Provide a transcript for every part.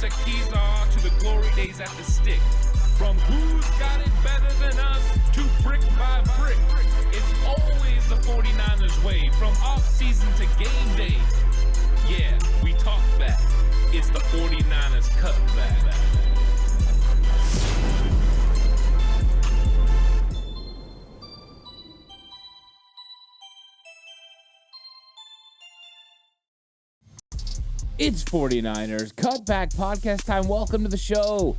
that keys are to the glory days at the stick. From who's got it better than us to brick by brick. It's always the 49ers way, from off-season to game day. Yeah, we talk back. It's the 49ers Cutback. It's 49ers Cutback Podcast time. Welcome to the show.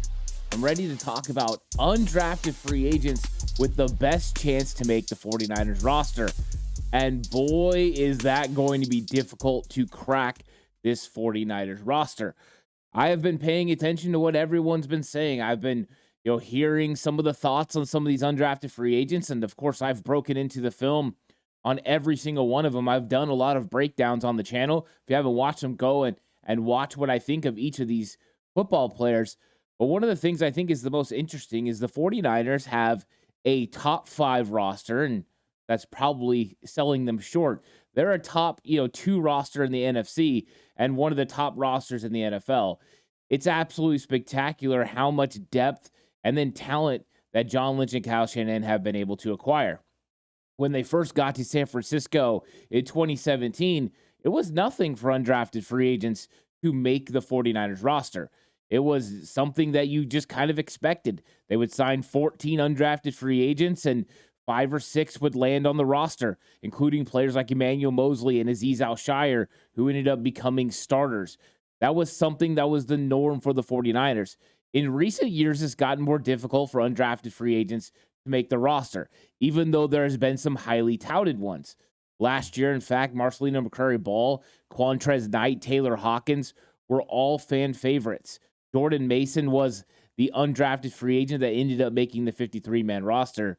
I'm ready to talk about undrafted free agents with the best chance to make the 49ers roster. And boy, is that going to be difficult to crack this 49ers roster. I have been paying attention to what everyone's been saying. I've been, hearing some of the thoughts on some of these undrafted free agents. And of course, I've broken into the film on every single one of them. I've done a lot of breakdowns on the channel. If you haven't watched them, go and watch what I think of each of these football players. But one of the things I think is the most interesting is the 49ers have a top 5 roster, and that's probably selling them short. They're a top, 2 roster in the NFC and one of the top rosters in the NFL. It's absolutely spectacular how much depth and then talent that John Lynch and Kyle Shanahan have been able to acquire. When they first got to San Francisco in 2017, it was nothing for undrafted free agents to make the 49ers roster. It was something that you just kind of expected. They would sign 14 undrafted free agents and 5 or 6 would land on the roster, including players like Emmanuel Mosley and Azeez Al-Shaair, who ended up becoming starters. That was something that was the norm for the 49ers. In recent years, it's gotten more difficult for undrafted free agents to make the roster, even though there has been some highly touted ones. Last year, in fact, Marcelino McCrary-Ball, Quantrez Knight, Taylor Hawkins were all fan favorites. Jordan Mason was the undrafted free agent that ended up making the 53-man roster.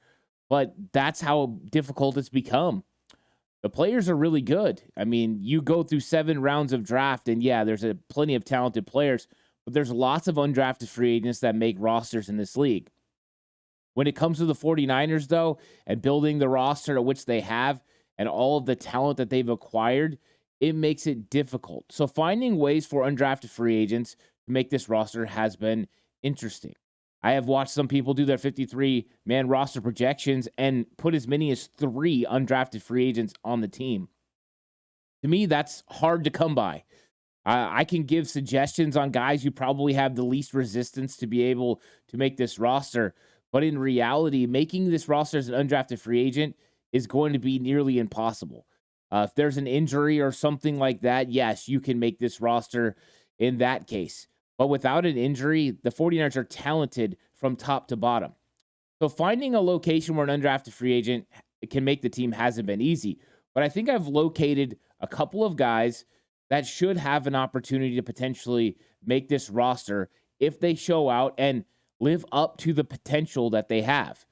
But that's how difficult it's become. The players are really good. I mean, you go through 7 rounds of draft, and yeah, there's plenty of talented players, but there's lots of undrafted free agents that make rosters in this league. When it comes to the 49ers, though, and building the roster at which they have and all of the talent that they've acquired, it makes it difficult. So finding ways for undrafted free agents to make this roster has been interesting. I have watched some people do their 53-man roster projections and put as many as 3 undrafted free agents on the team. To me, that's hard to come by. I can give suggestions on guys who probably have the least resistance to be able to make this roster, but in reality, making this roster as an undrafted free agent is going to be nearly impossible. If there's an injury or something like that, yes, you can make this roster in that case. But without an injury, the 49ers are talented from top to bottom. So finding a location where an undrafted free agent can make the team hasn't been easy. But I think I've located a couple of guys that should have an opportunity to potentially make this roster if they show out and live up to the potential that they have.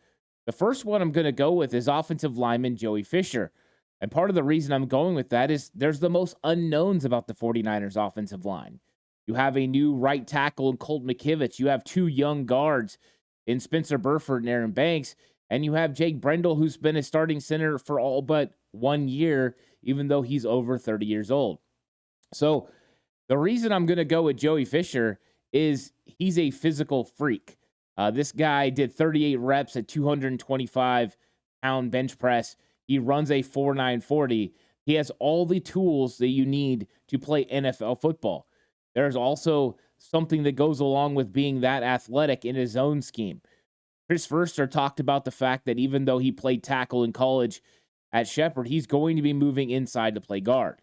The first one I'm going to go with is offensive lineman Joey Fisher. And part of the reason I'm going with that is there's the most unknowns about the 49ers offensive line. You have a new right tackle in Colt McKivitz. You have 2 young guards in Spencer Burford and Aaron Banks. And you have Jake Brendel, who's been a starting center for all but 1 year, even though he's over 30 years old. So the reason I'm going to go with Joey Fisher is he's a physical freak. This guy did 38 reps at 225-pound bench press. He runs a 4.9 40. He has all the tools that you need to play NFL football. There's also something that goes along with being that athletic in his own scheme. Chris Verster talked about the fact that even though he played tackle in college at Shepherd, he's going to be moving inside to play guard.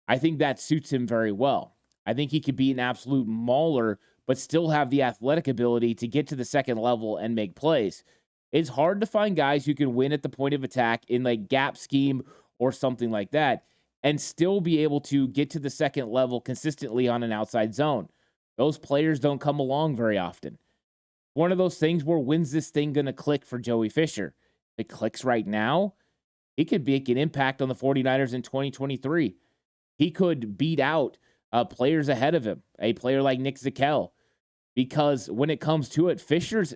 I think that suits him very well. I think he could be an absolute mauler, but still have the athletic ability to get to the second level and make plays. It's hard to find guys who can win at the point of attack in like gap scheme or something like that, and still be able to get to the second level consistently on an outside zone. Those players don't come along very often. One of those things where when's this thing going to click for Joey Fisher? If it clicks right now, he could make an impact on the 49ers in 2023. He could beat out players ahead of him, a player like Nick Zakelj, because when it comes to it, Fisher's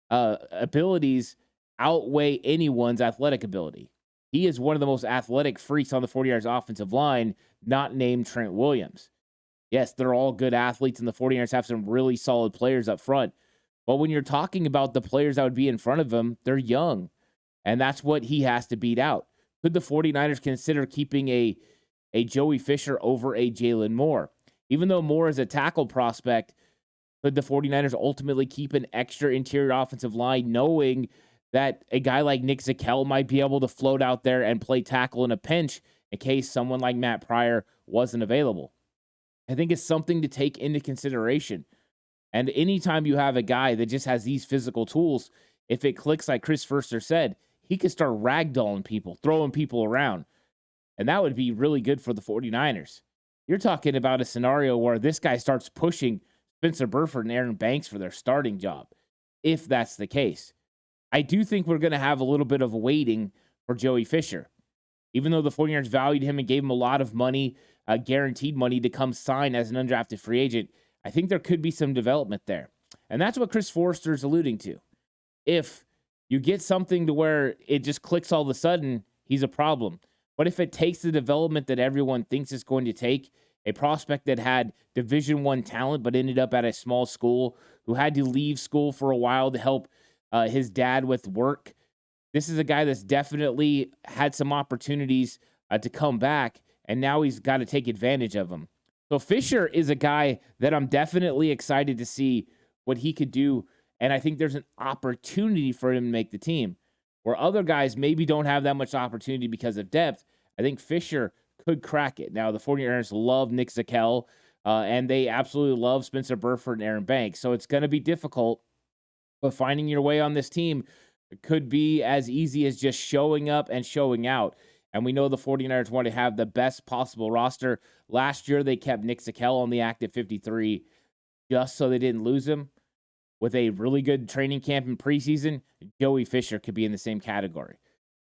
abilities outweigh anyone's athletic ability. He is one of the most athletic freaks on the 49ers offensive line, not named Trent Williams. Yes, they're all good athletes, and the 49ers have some really solid players up front. But when you're talking about the players that would be in front of him, they're young, and that's what he has to beat out. Could the 49ers consider keeping a Joey Fisher over a Jalen Moore? Even though Moore is a tackle prospect, could the 49ers ultimately keep an extra interior offensive line knowing that a guy like Nick Zakelj might be able to float out there and play tackle in a pinch in case someone like Matt Pryor wasn't available? I think it's something to take into consideration. And anytime you have a guy that just has these physical tools, if it clicks like Chris Foerster said, he could start ragdolling people, throwing people around. And that would be really good for the 49ers. You're talking about a scenario where this guy starts pushing Spencer Burford and Aaron Banks for their starting job, if that's the case. I do think we're going to have a little bit of waiting for Joey Fisher. Even though the 49ers valued him and gave him a lot of money, guaranteed money to come sign as an undrafted free agent, I think there could be some development there. And that's what Chris Foerster is alluding to. If you get something to where it just clicks all of a sudden, he's a problem. But if it takes the development that everyone thinks it's going to take, a prospect that had Division I talent but ended up at a small school, who had to leave school for a while to help his dad with work, this is a guy that's definitely had some opportunities to come back, and now he's got to take advantage of them. So Fisher is a guy that I'm definitely excited to see what he could do, and I think there's an opportunity for him to make the team. Where other guys maybe don't have that much opportunity because of depth, I think Fisher could crack it. Now, the 49ers love Nick Zakelj, and they absolutely love Spencer Burford and Aaron Banks, so it's going to be difficult, but finding your way on this team could be as easy as just showing up and showing out. And we know the 49ers want to have the best possible roster. Last year, they kept Nick Zakelj on the active 53 just so they didn't lose him. With a really good training camp in preseason, Joey Fisher could be in the same category.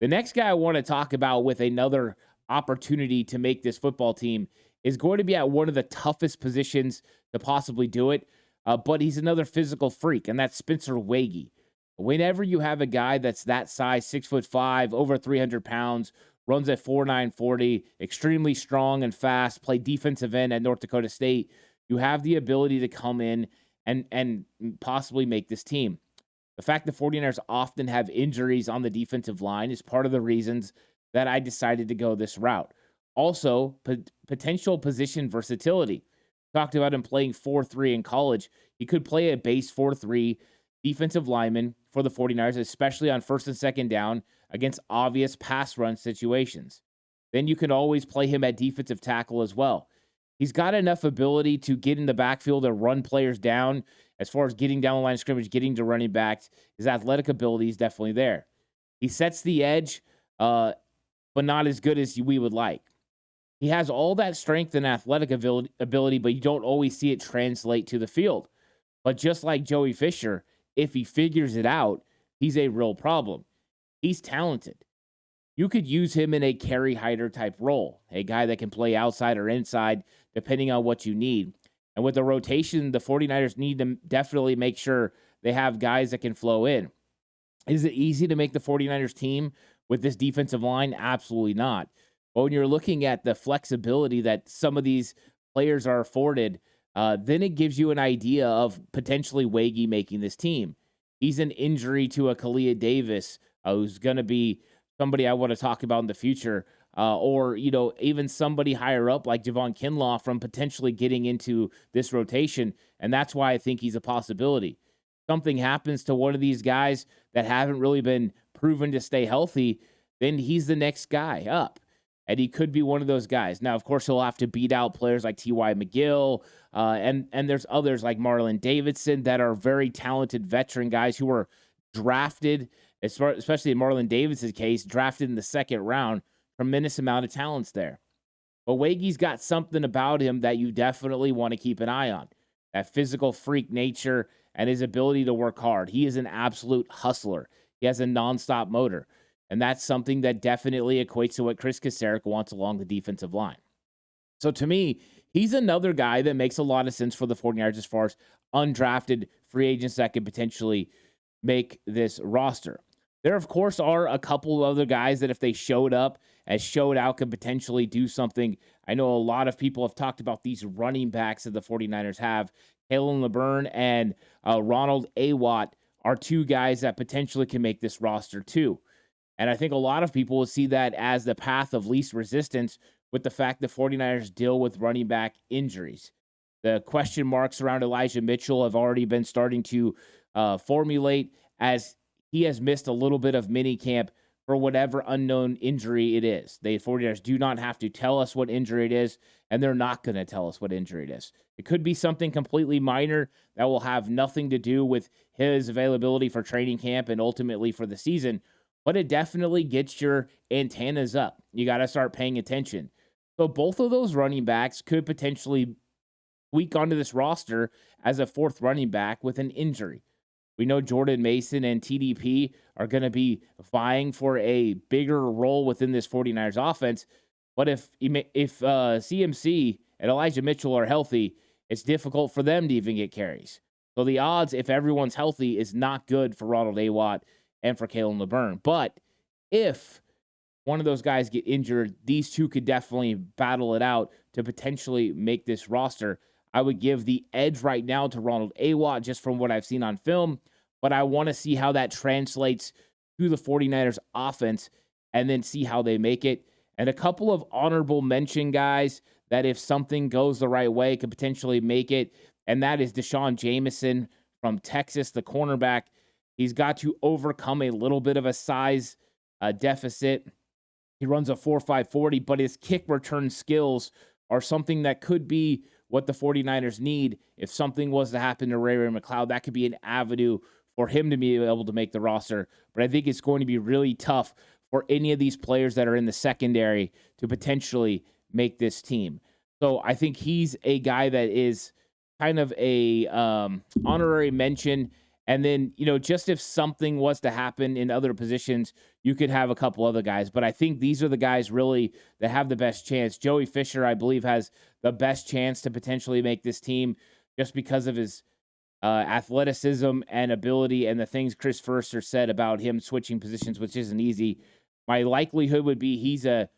The next guy I want to talk about with another opportunity to make this football team is going to be at one of the toughest positions to possibly do it, but he's another physical freak, and that's Spencer Waege. Whenever you have a guy that's that size, 6'5", over 300 pounds, runs at 4.9 40, extremely strong and fast, played defensive end at North Dakota State, you have the ability to come in and possibly make this team. The fact the 49ers often have injuries on the defensive line is part of the reasons that I decided to go this route. Also, potential position versatility. Talked about him playing 4-3 in college. He could play a base 4-3 defensive lineman for the 49ers, especially on first and second down against obvious pass run situations. Then you can always play him at defensive tackle as well. He's got enough ability to get in the backfield and run players down as far as getting down the line of scrimmage, getting to running backs. His athletic ability is definitely there. He sets the edge, but not as good as we would like. He has all that strength and athletic ability, but you don't always see it translate to the field. But just like Joey Fisher, if he figures it out, he's a real problem. He's talented. You could use him in a Kerry Hyder type role, a guy that can play outside or inside, depending on what you need. And with the rotation, the 49ers need to definitely make sure they have guys that can flow in. Is it easy to make the 49ers team with this defensive line? Absolutely not. But when you're looking at the flexibility that some of these players are afforded, then it gives you an idea of potentially Waege making this team. He's an injury to a Kalia Davis, who's going to be somebody I want to talk about in the future, or, even somebody higher up like Javon Kinlaw from potentially getting into this rotation. And that's why I think he's a possibility. Something happens to one of these guys that haven't really been proven to stay healthy, then he's the next guy up. And he could be one of those guys. Now, of course, he'll have to beat out players like T.Y. McGill, and there's others like Marlon Davidson that are very talented veteran guys who were drafted, especially in Marlon Davidson's case, drafted in the second round. Tremendous amount of talents there. But Wage's got something about him that you definitely want to keep an eye on. That physical freak nature and his ability to work hard. He is an absolute hustler. He has a nonstop motor. And that's something that definitely equates to what Chris Kasarik wants along the defensive line. So to me, he's another guy that makes a lot of sense for the 49ers as far as undrafted free agents that could potentially make this roster. There, of course, are a couple of other guys that if they showed up as showed out could potentially do something. I know a lot of people have talked about these running backs that the 49ers have. Kalen LeBurn and Ronald Awatt are two guys that potentially can make this roster too. And I think a lot of people will see that as the path of least resistance with the fact the 49ers deal with running back injuries. The question marks around Elijah Mitchell have already been starting to formulate as he has missed a little bit of mini camp for whatever unknown injury it is. The 49ers do not have to tell us what injury it is, and they're not going to tell us what injury it is. It could be something completely minor that will have nothing to do with his availability for training camp and ultimately for the season, but it definitely gets your antennas up. You got to start paying attention. So both of those running backs could potentially week onto this roster as a fourth running back with an injury. We know Jordan Mason and TDP are going to be vying for a bigger role within this 49ers offense. But if CMC and Elijah Mitchell are healthy, it's difficult for them to even get carries. So the odds, if everyone's healthy, is not good for Ronald Awatt and for Kalen LeBurn. But if one of those guys get injured, these two could definitely battle it out to potentially make this roster. I would give the edge right now to Ronald Awatt just from what I've seen on film, but I want to see how that translates to the 49ers offense and then see how they make it. And a couple of honorable mention guys that if something goes the right way could potentially make it, and that is Deshaun Jameson from Texas, the cornerback. He's got to overcome a little bit of a size deficit. He runs a 4.5 40, but his kick return skills are something that could be what the 49ers need. If something was to happen to Ray McCloud, that could be an avenue for him to be able to make the roster. But I think it's going to be really tough for any of these players that are in the secondary to potentially make this team. So I think he's a guy that is kind of a honorary mention. And then, just if something was to happen in other positions, you could have a couple other guys. But I think these are the guys really that have the best chance. Joey Fisher, I believe, has the best chance to potentially make this team just because of his athleticism and ability and the things Chris Foerster said about him switching positions, which isn't easy. My likelihood would be he's a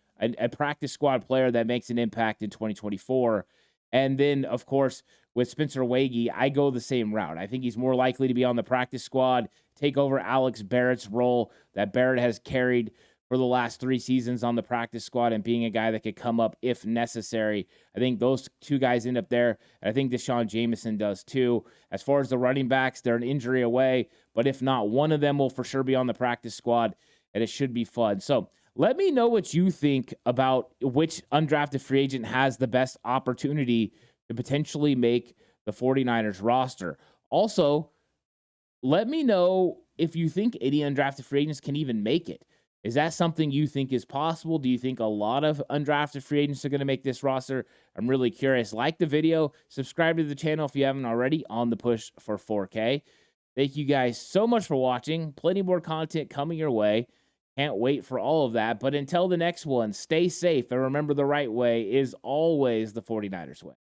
practice squad player that makes an impact in 2024. And then, of course, with Spencer Wagee, I go the same route. I think he's more likely to be on the practice squad, take over Alex Barrett's role that Barrett has carried for the last 3 seasons on the practice squad and being a guy that could come up if necessary. I think those two guys end up there. And I think Deshaun Jameson does too. As far as the running backs, they're an injury away. But if not, one of them will for sure be on the practice squad, and it should be fun. So let me know what you think about which undrafted free agent has the best opportunity to potentially make the 49ers roster. Also, let me know if you think any undrafted free agents can even make it. Is that something you think is possible? Do you think a lot of undrafted free agents are going to make this roster? I'm really curious. Like the video, subscribe to the channel if you haven't already, on the push for 4K. Thank you guys so much for watching. Plenty more content coming your way. Can't wait for all of that. But until the next one, stay safe and remember the right way is always the 49ers way.